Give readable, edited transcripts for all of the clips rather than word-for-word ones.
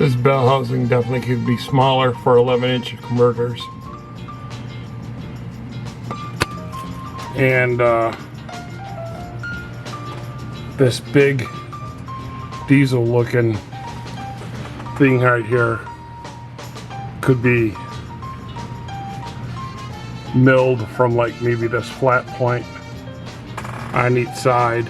This bell housing definitely could be smaller for 11-inch converters. And this big diesel looking thing right here could be milled from like maybe this flat point on each side.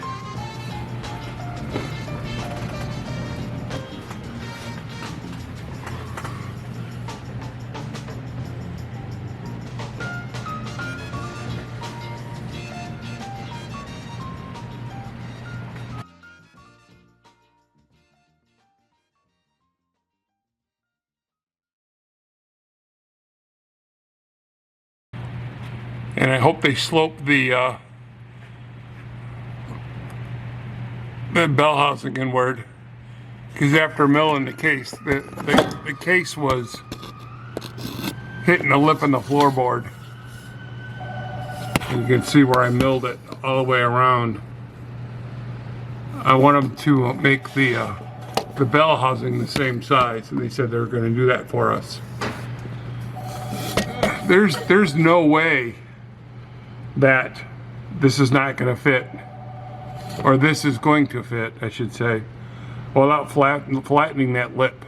And I hope they slope the bell housing inward, because after milling the case, the case was hitting the lip on the floorboard. You can see where I milled it all the way around. I want them to make the bell housing the same size, and they said they were going to do that for us. There's no way that this is not going to fit, or this is going to fit, I should say, without flattening that lip.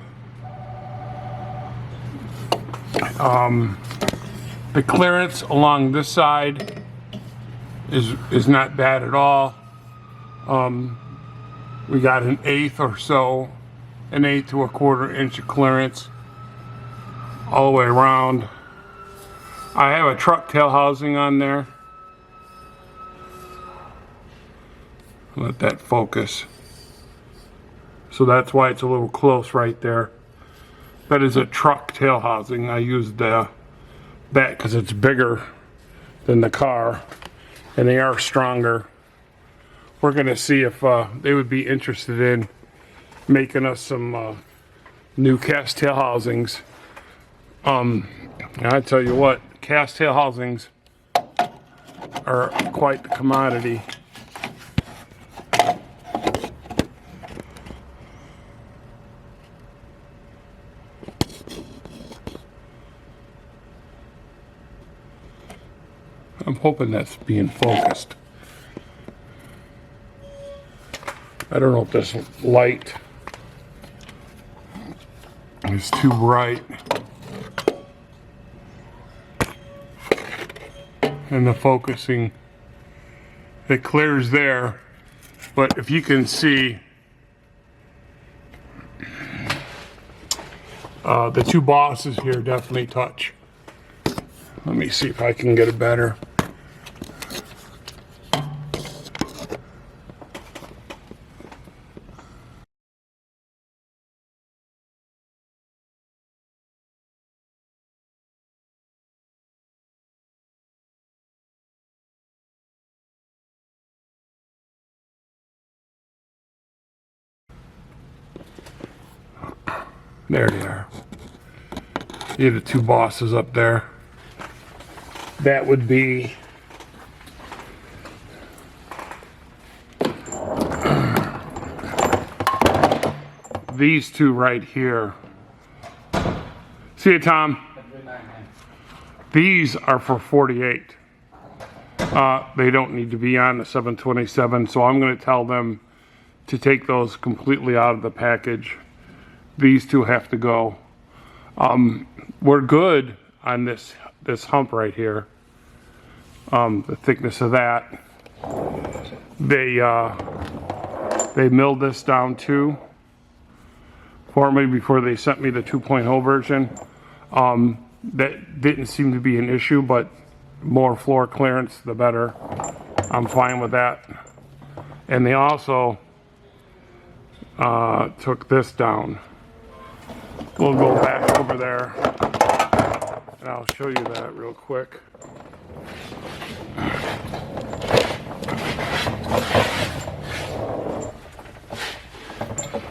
The clearance along this side is not bad at all. We got an eighth or so, an 1/8 to 1/4 inch of clearance all the way around. I have a truck tail housing on there. Let that focus. So that's why it's a little close right there. That is a truck tail housing. I used that because it's bigger than the car, and they are stronger. We're gonna see if they would be interested in making us some new cast tail housings. I tell you what, cast tail housings are quite the commodity. I'm hoping that's being focused. I don't know if this light is too bright. And the focusing, it clears there, but if you can see, the two bosses here definitely touch. Let me see if I can get it better. There they are. See the two bosses up there. That would be these two right here. See you, Tom. These are for 48. They don't need to be on the 727, so I'm going to tell them to take those completely out of the package. These two have to go. We're good on this hump right here. The thickness of that. They milled this down too for me before they sent me the 2.0 version. That didn't seem to be an issue, but more floor clearance, the better. I'm fine with that. And they also took this down. We'll go back over there and I'll show you that real quick.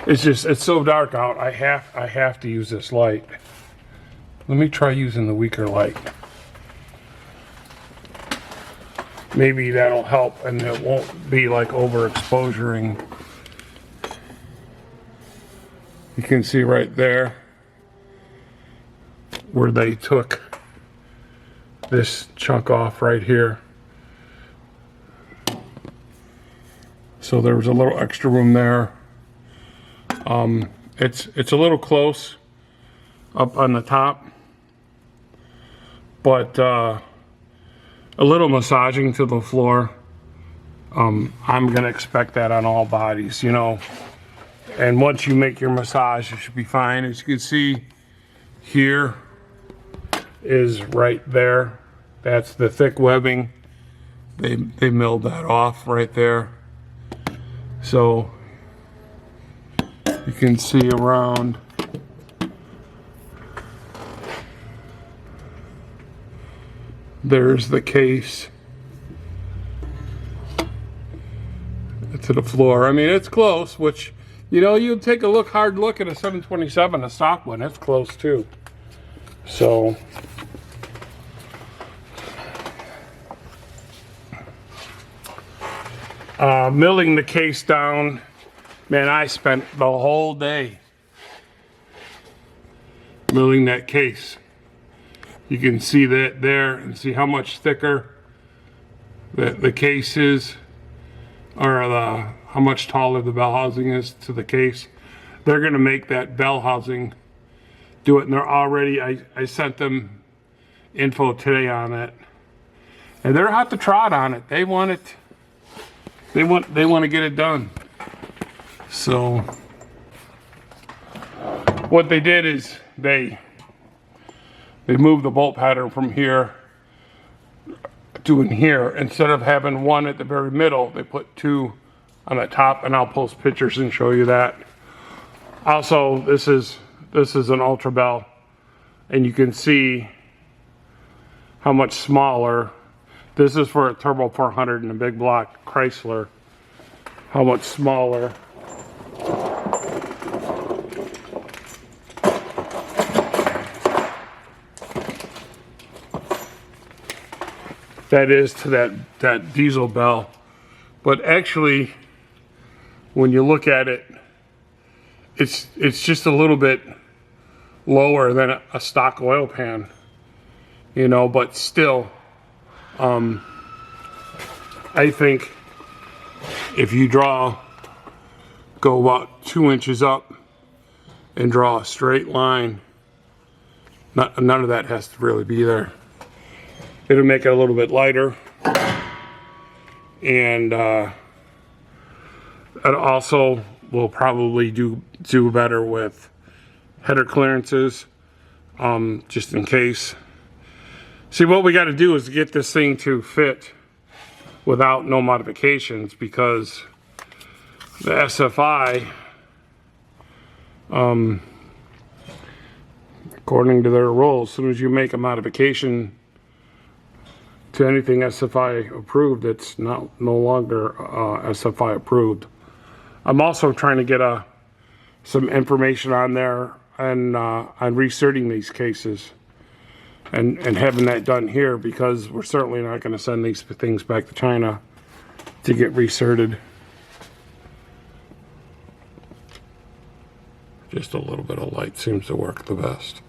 It's so dark out. I have to use this light. Let me try using the weaker light. Maybe that'll help and it won't be like overexposuring. You can see right there where they took this chunk off right here. So there was a little extra room there. It's a little close up on the top, but a little massaging to the floor. I'm gonna expect that on all bodies, you know. And once you make your massage, it should be fine. As you can see, here is right there. That's the thick webbing. They milled that off right there. So you can see around. There's the case to the floor. I mean, it's close, which, you know, you take a hard look at a 727, a stock one, it's close too. So, milling the case down, man, I spent the whole day milling that case. You can see that there and see how much thicker the case is, or how much taller the bell housing is to the case. They're gonna make that bell housing do it, and they're already, I sent them info today on it, and they're hot to trot on it. They want it, they want to get it done. So what they did is they moved the bolt pattern from here to in here. Instead of having one at the very middle, they put two on the top, and I'll post pictures and show you that. Also, this is an Ultra Bell, and you can see how much smaller. This is for a Turbo 400 and a big block Chrysler. How much smaller that is to that diesel bell. But actually, when you look at it, it's just a little bit lower than a stock oil pan, you know, but still, I think if you go about 2 inches up and draw a straight line, none of that has to really be there. It'll make it a little bit lighter, and it also will probably do better with header clearances, just in case. See, what we got to do is get this thing to fit without no modifications, because the SFI, according to their rules, as soon as you make a modification to anything SFI approved, it's no longer SFI approved. I'm also trying to get some information on there on recerting these cases and having that done here, because we're certainly not going to send these things back to China to get recerted. Just a little bit of light seems to work the best.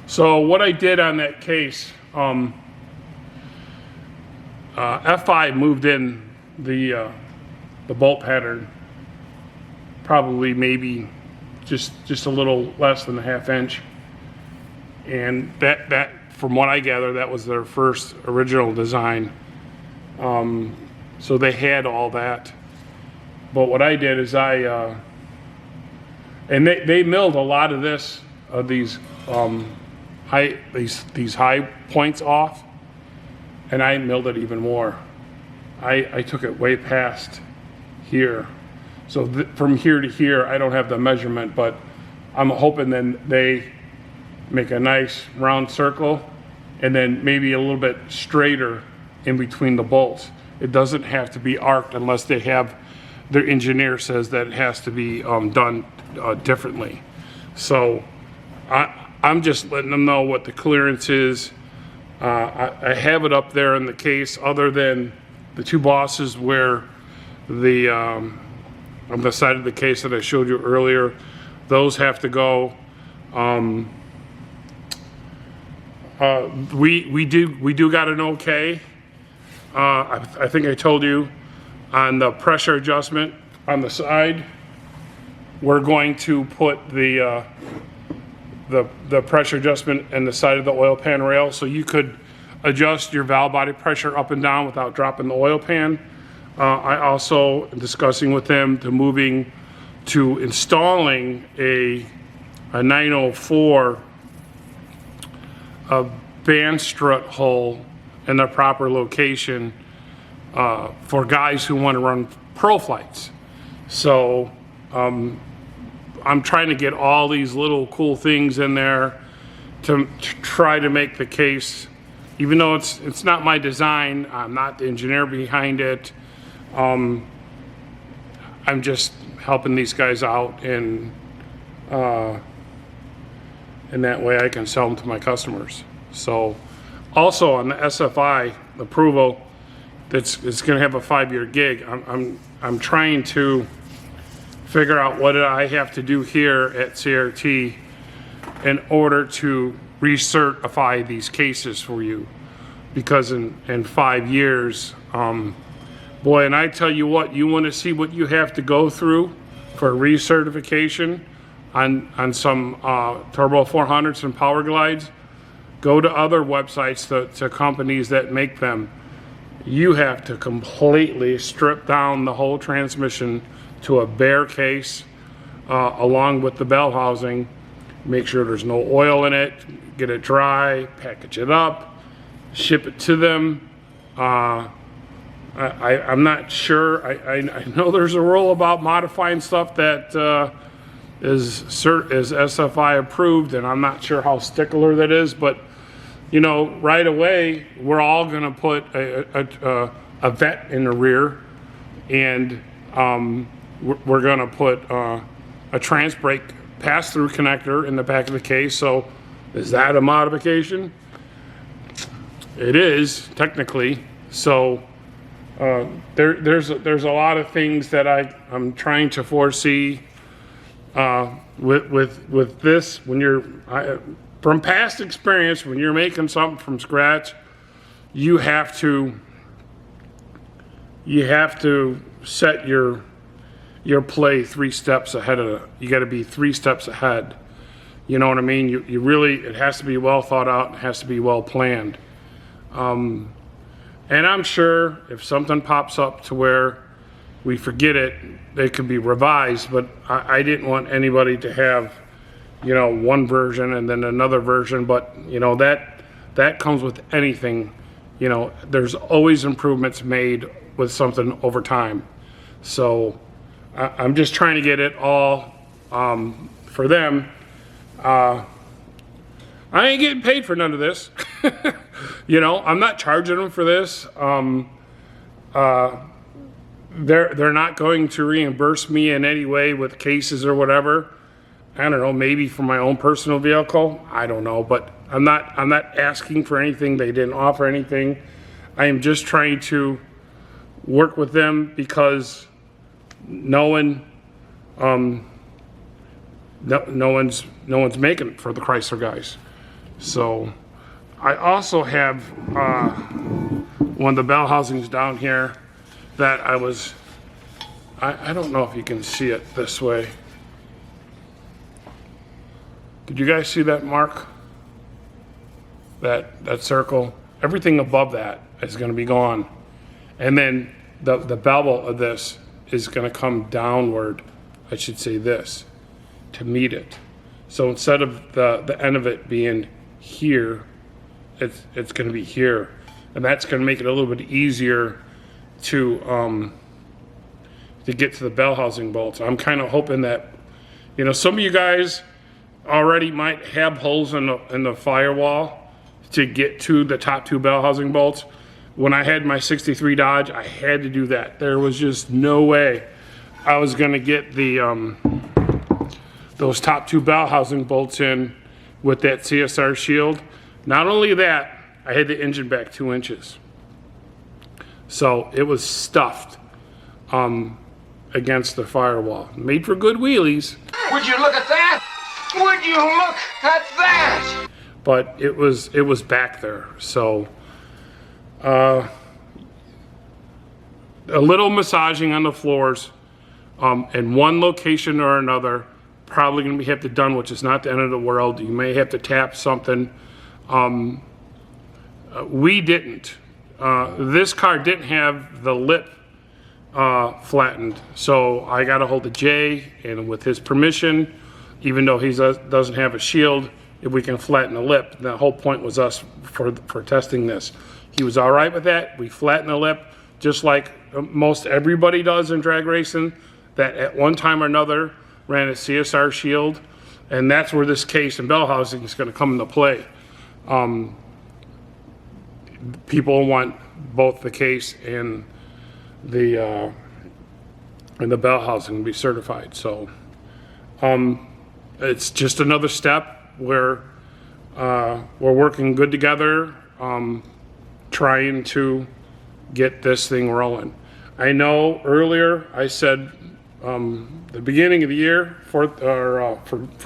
So what I did on that case, FI moved in the bolt pattern probably maybe just a little less than a ½ inch, and that from what I gather, that was their first original design. So they had all that, but what I did is and they milled a lot of these high points off, and I milled it even more. I took it way past here, so from here to here I don't have the measurement, but I'm hoping then they make a nice round circle and then maybe a little bit straighter in between the bolts. It doesn't have to be arced unless they have, their engineer says that it has to be done differently. So I'm just letting them know what the clearance is. I have it up there in the case, other than the two bosses where the on the side of the case that I showed you earlier. Those have to go. We do got an okay. I think I told you on the pressure adjustment on the side, we're going to put the pressure adjustment in the side of the oil pan rail, so you could adjust your valve body pressure up and down without dropping the oil pan. I also am discussing with them to installing a 904 band strut hole in the proper location for guys who want to run pro flights. So I'm trying to get all these little cool things in there to try to make the case, even though it's not my design, I'm not the engineer behind it. I'm just helping these guys out, and that way I can sell them to my customers. So also on the SFI approval, it's going to have a 5-year gig. I'm trying to figure out what I have to do here at CRT in order to recertify these cases for you, because in 5 years, boy, and I tell you what, you want to see what you have to go through for recertification on some Turbo 400s and Power Glides. Go to other websites, to companies that make them. You have to completely strip down the whole transmission to a bare case, along with the bell housing. Make sure there's no oil in it, get it dry, package it up, ship it to them. I'm not sure. I know there's a rule about modifying stuff that is SFI approved, and I'm not sure how stickler that is, but you know, right away we're all going to put a vet in the rear, and we're going to put a trans brake pass-through connector in the back of the case. So is that a modification? It is, technically. So there's a lot of things that I'm trying to foresee with this. When you're from past experience, when you're making something from scratch, you have to set your play 3 steps ahead of it. You got to be 3 steps ahead. You know what I mean? You really, it has to be well thought out. It has to be well planned. And I'm sure if something pops up to where we forget it, they could be revised. But I didn't want anybody to have, you know, one version and then another version. But you know, that comes with anything. You know, there's always improvements made with something over time. So I'm just trying to get it all for them. I ain't getting paid for none of this. You know, I'm not charging them for this. They're not going to reimburse me in any way with cases or whatever. I don't know, maybe for my own personal vehicle. I don't know, but I'm not asking for anything. They didn't offer anything. I am just trying to work with them, because no one's making it for the Chrysler guys. So I also have one of the bell housings down here that I don't know if you can see it this way. Did you guys see that mark? That circle? Everything above that is going to be gone. And then the bevel of this is going to come downward, I should say this, to meet it. So instead of the end of it being here, it's going to be here. And that's going to make it a little bit easier to get to the bell housing bolts. I'm kind of hoping that, you know, some of you guys already might have holes in the firewall to get to the top 2 bell housing bolts. When I had my 63 Dodge, I had to do that. There was just no way I was going to get the those top 2 bell housing bolts in with that CSR shield. Not only that, I had the engine back 2 inches. So it was stuffed. And against the firewall. Made for good wheelies. Would you look at that? Would you look at that? But it was back there. So a little massaging on the floors in one location or another. Probably going to have to done, which is not the end of the world. You may have to tap something. We didn't. This car didn't have the lip flattened, so I got a hold of Jay, and with his permission, even though he doesn't have a shield, if we can flatten the lip. The whole point was us for testing this. He was all right with that. We flattened the lip, just like most everybody does in drag racing that at one time or another ran a CSR shield, and that's where this case and bell housing is going to come into play. People want both the case and the bell housing to be certified. So it's just another step where we're working good together, trying to get this thing rolling. I know earlier I said the beginning of the year for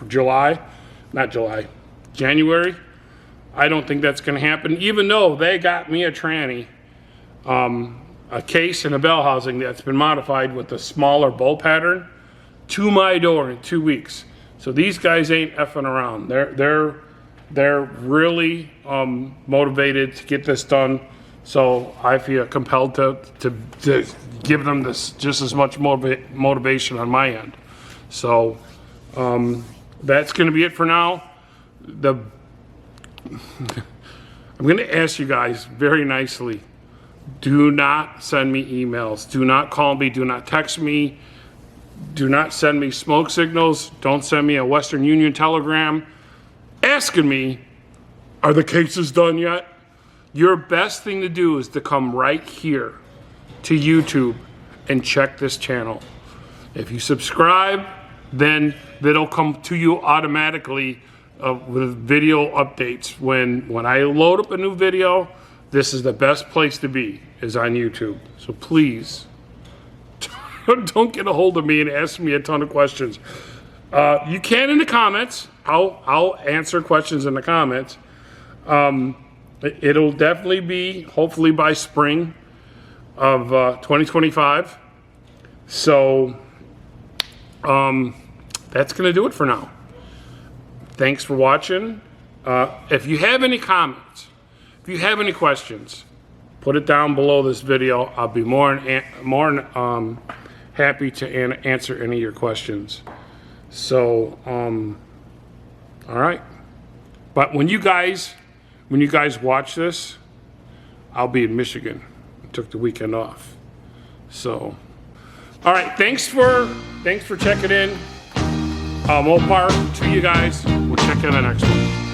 July, not July, January. I don't think that's going to happen, even though they got me a tranny, a case and a bell housing that's been modified with a smaller bolt pattern to my door in 2 weeks. So these guys ain't effing around. They're really motivated to get this done. So I feel compelled to give them this just as much motivation on my end. So that's going to be it for now. I'm going to ask you guys very nicely, do not send me emails. Do not call me. Do not text me. Do not send me smoke signals. Don't send me a Western Union telegram asking me, are the cases done yet? Your best thing to do is to come right here to YouTube and check this channel. If you subscribe, then it'll come to you automatically with video updates. When I load up a new video, this is the best place to be, is on YouTube. So please, don't get a hold of me and ask me a ton of questions. You can in the comments. I'll answer questions in the comments. It'll definitely be, hopefully by spring of 2025. So that's going to do it for now. Thanks for watching. If you have any comments, if you have any questions, put it down below this video. I'll be more happy to answer any of your questions. So, all right. But when you guys watch this, I'll be in Michigan. I took the weekend off. So, all right. Thanks for checking in. More power to you guys. We'll check in the next one.